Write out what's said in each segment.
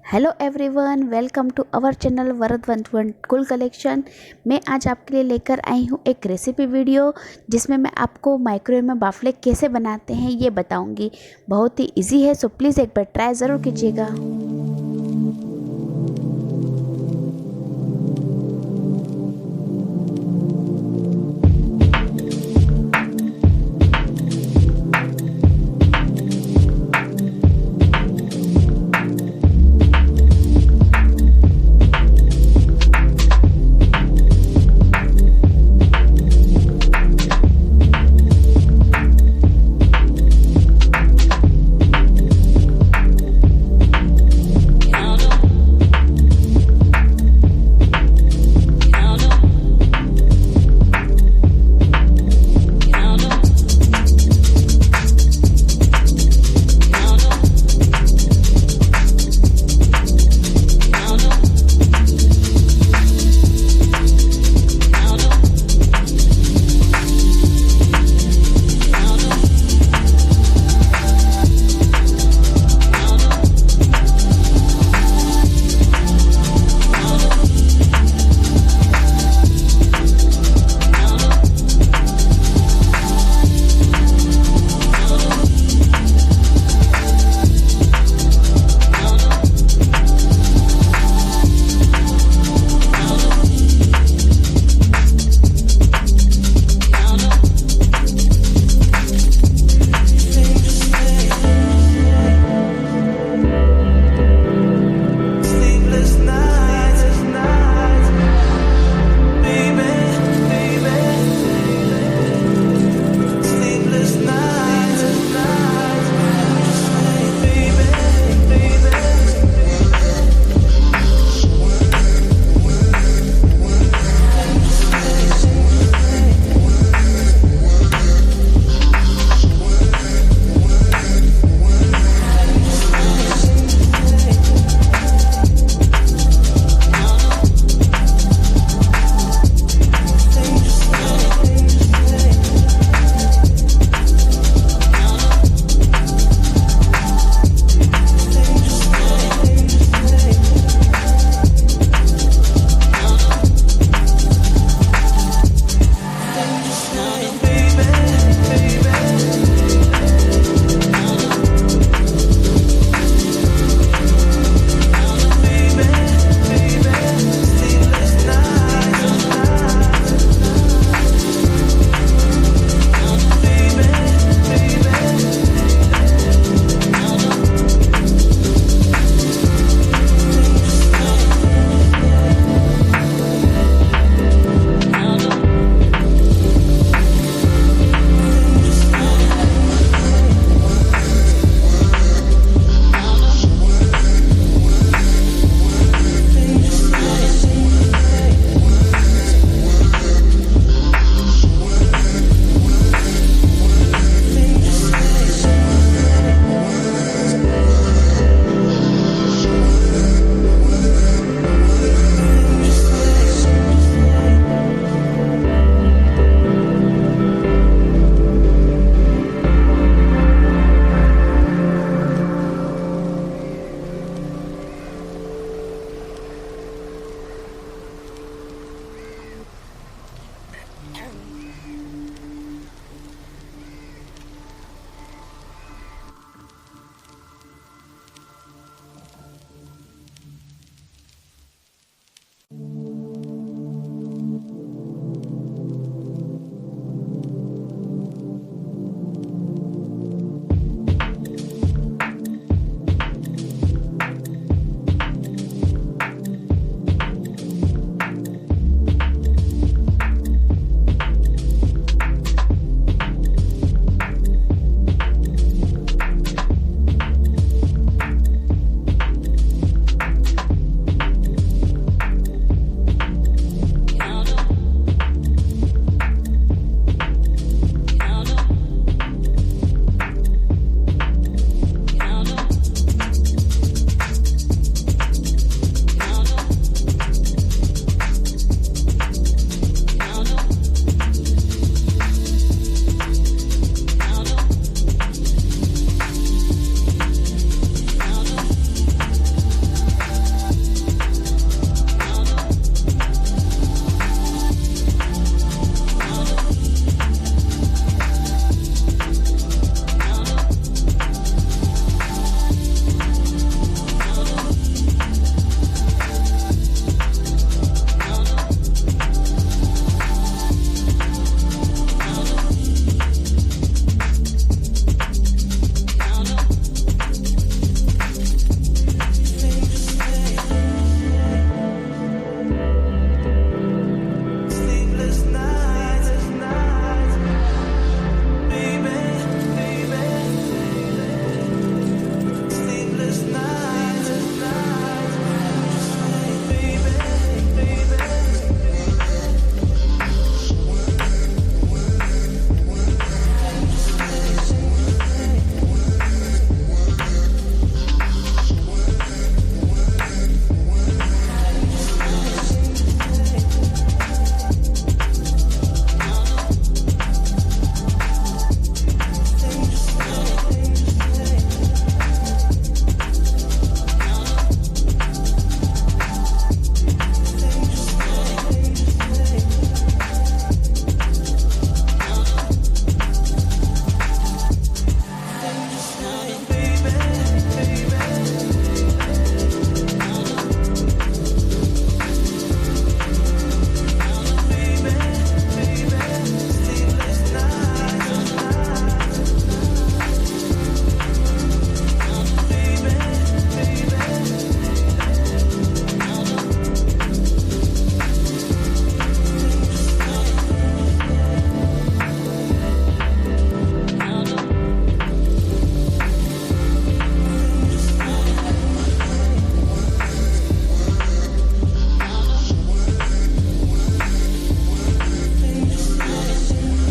Hello everyone, welcome to our channel Varad कुल collection. मैं आज आपके लिए लेकर आई हूँ एक रेसिपी वीडियो जिसमें मैं आपको माइक्रोवेव में बाफले कैसे बनाते हैं ये बताऊंगी। बहुत ही इजी है, सो प्लीज़ एक बार ट्राई ज़रूर कीजिएगा।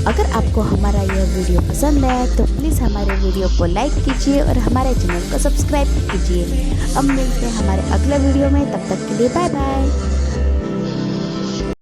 अगर आपको हमारा यह वीडियो पसंद आया तो प्लीज़ हमारे वीडियो को लाइक कीजिए और हमारे चैनल को सब्सक्राइब कीजिए। अब मिलते हैं हमारे अगले वीडियो में, तब तक के लिए बाय बाय।